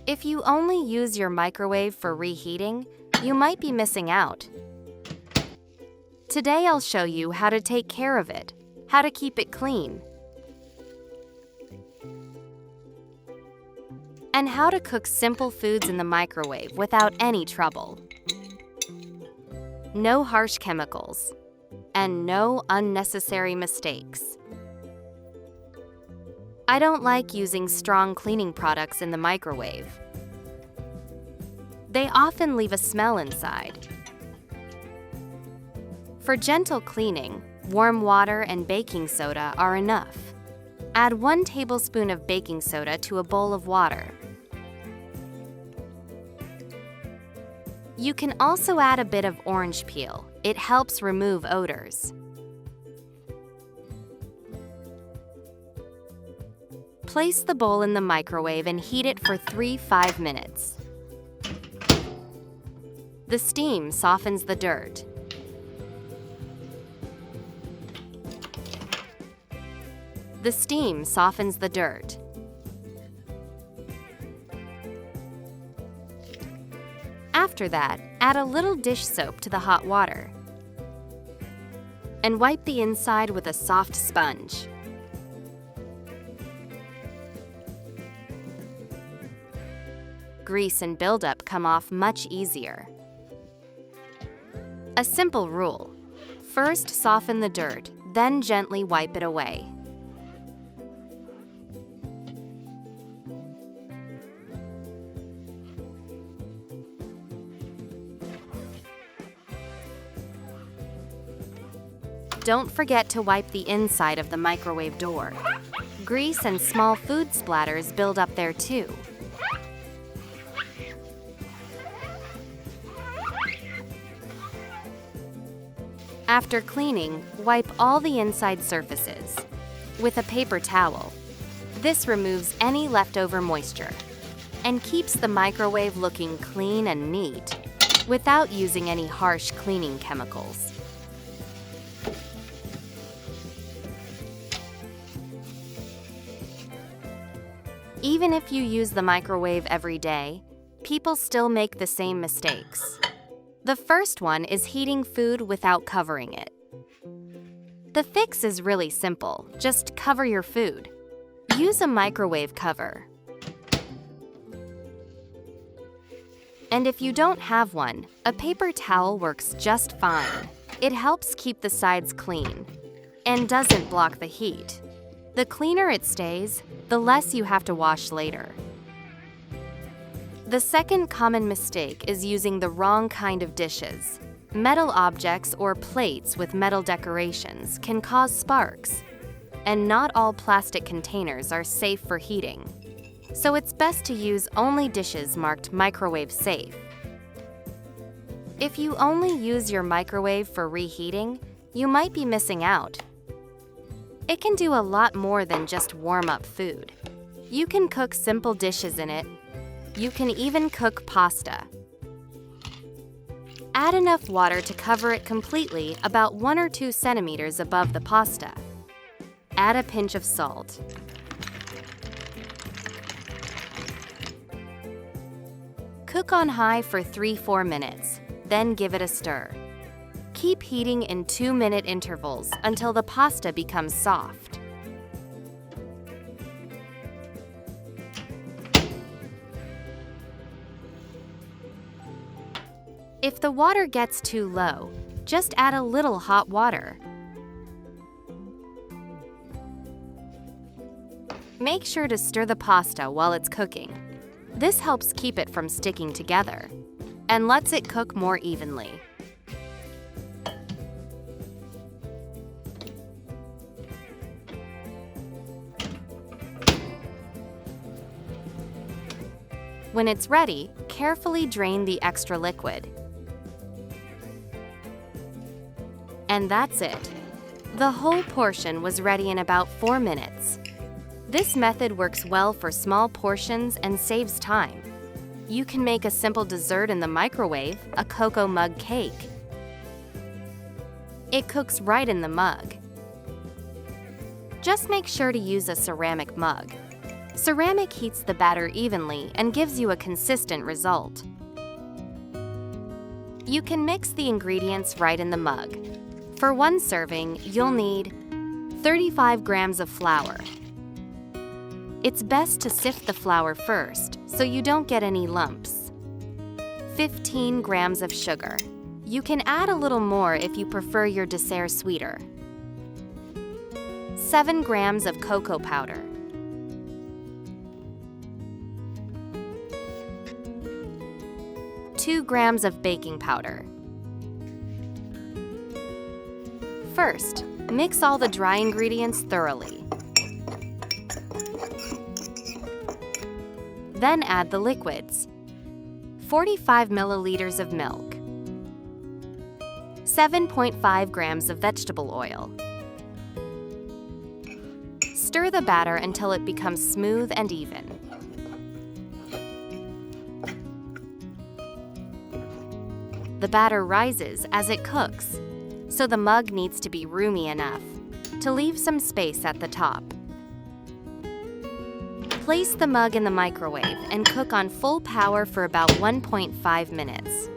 If you only use your microwave for reheating, you might be missing out. Today I'll show you how to take care of it, how to keep it clean, and how to cook simple foods in the microwave without any trouble. No harsh chemicals, and no unnecessary mistakes. I don't like using strong cleaning products in the microwave. They often leave a smell inside. For gentle cleaning, warm water and baking soda are enough. Add 1 tablespoon of baking soda to a bowl of water. You can also add a bit of orange peel. It helps remove odors. Place the bowl in the microwave and heat it for 3–5 minutes. The steam softens the dirt. The steam softens the dirt. After that, add a little dish soap to the hot water and wipe the inside with a soft sponge. Grease and buildup come off much easier. A simple rule: first soften the dirt, then gently wipe it away. Don't forget to wipe the inside of the microwave door. Grease and small food splatters build up there too. After cleaning, wipe all the inside surfaces with a paper towel. This removes any leftover moisture and keeps the microwave looking clean and neat without using any harsh cleaning chemicals. Even if you use the microwave every day, people still make the same mistakes. The first one is heating food without covering it. The fix is really simple. Just cover your food. Use a microwave cover. And if you don't have one, a paper towel works just fine. It helps keep the sides clean and doesn't block the heat. The cleaner it stays, the less you have to wash later. The second common mistake is using the wrong kind of dishes. Metal objects or plates with metal decorations can cause sparks, and not all plastic containers are safe for heating. So it's best to use only dishes marked microwave safe. If you only use your microwave for reheating, you might be missing out. It can do a lot more than just warm up food. You can cook simple dishes in it. You can even cook pasta. Add enough water to cover it completely, about 1 or 2 centimeters above the pasta. Add a pinch of salt. Cook on high for 3–4 minutes, then give it a stir. Keep heating in 2-minute intervals until the pasta becomes soft. If the water gets too low, just add a little hot water. Make sure to stir the pasta while it's cooking. This helps keep it from sticking together and lets it cook more evenly. When it's ready, carefully drain the extra liquid. And that's it. The whole portion was ready in about 4 minutes. This method works well for small portions and saves time. You can make a simple dessert in the microwave, a cocoa mug cake. It cooks right in the mug. Just make sure to use a ceramic mug. Ceramic heats the batter evenly and gives you a consistent result. You can mix the ingredients right in the mug. For one serving, you'll need 35 grams of flour. It's best to sift the flour first so you don't get any lumps. 15 grams of sugar. You can add a little more if you prefer your dessert sweeter. 7 grams of cocoa powder. 2 grams of baking powder. First, mix all the dry ingredients thoroughly. Then add the liquids. 45 milliliters of milk. 7.5 grams of vegetable oil. Stir the batter until it becomes smooth and even. The batter rises as it cooks, so the mug needs to be roomy enough to leave some space at the top. Place the mug in the microwave and cook on full power for about 1.5 minutes.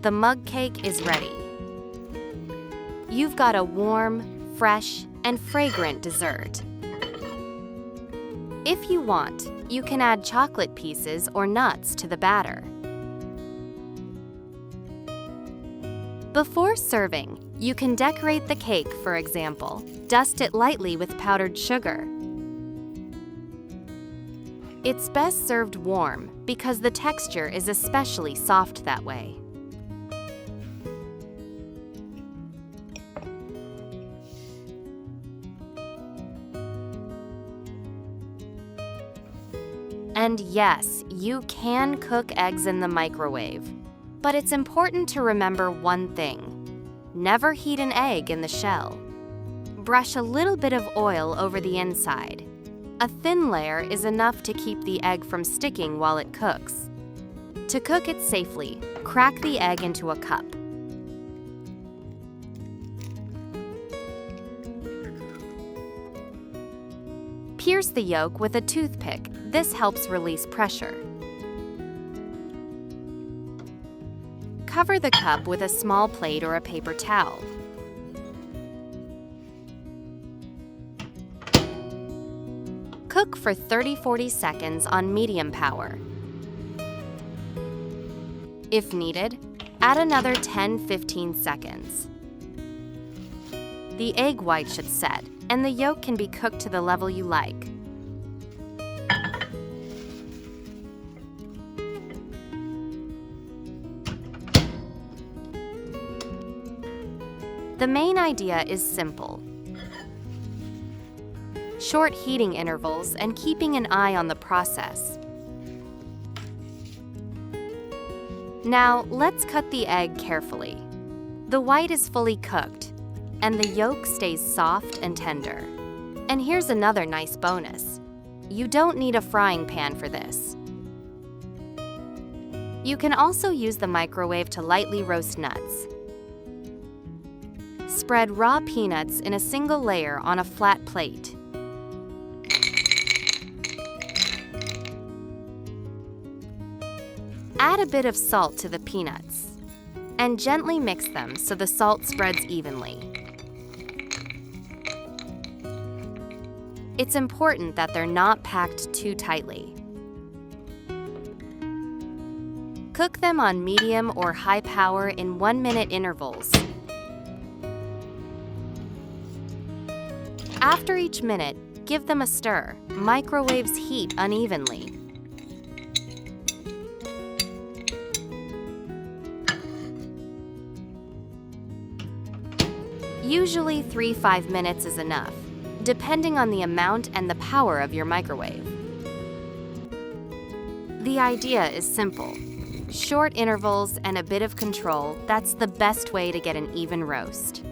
The mug cake is ready. You've got a warm, fresh, and fragrant dessert. If you want, you can add chocolate pieces or nuts to the batter. Before serving, you can decorate the cake, for example. Dust it lightly with powdered sugar. It's best served warm because the texture is especially soft that way. And yes, you can cook eggs in the microwave. But it's important to remember one thing. Never heat an egg in the shell. Brush a little bit of oil over the inside. A thin layer is enough to keep the egg from sticking while it cooks. To cook it safely, crack the egg into a cup. Pierce the yolk with a toothpick. This helps release pressure. Cover the cup with a small plate or a paper towel. Cook for 30-40 seconds on medium power. If needed, add another 10-15 seconds. The egg white should set, and the yolk can be cooked to the level you like. The main idea is simple. Short heating intervals and keeping an eye on the process. Now, let's cut the egg carefully. The white is fully cooked, and the yolk stays soft and tender. And here's another nice bonus. You don't need a frying pan for this. You can also use the microwave to lightly roast nuts. Spread raw peanuts in a single layer on a flat plate. Add a bit of salt to the peanuts and gently mix them so the salt spreads evenly. It's important that they're not packed too tightly. Cook them on medium or high power in 1-minute intervals. After each minute, give them a stir. Microwaves heat unevenly. Usually 3-5 minutes is enough, depending on the amount and the power of your microwave. The idea is simple. Short intervals and a bit of control, that's the best way to get an even roast.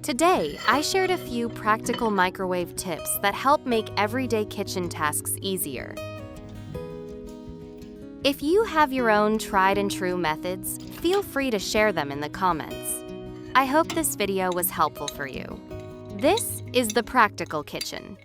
Today, I shared a few practical microwave tips that help make everyday kitchen tasks easier. If you have your own tried and true methods, feel free to share them in the comments. I hope this video was helpful for you. This is the practical kitchen.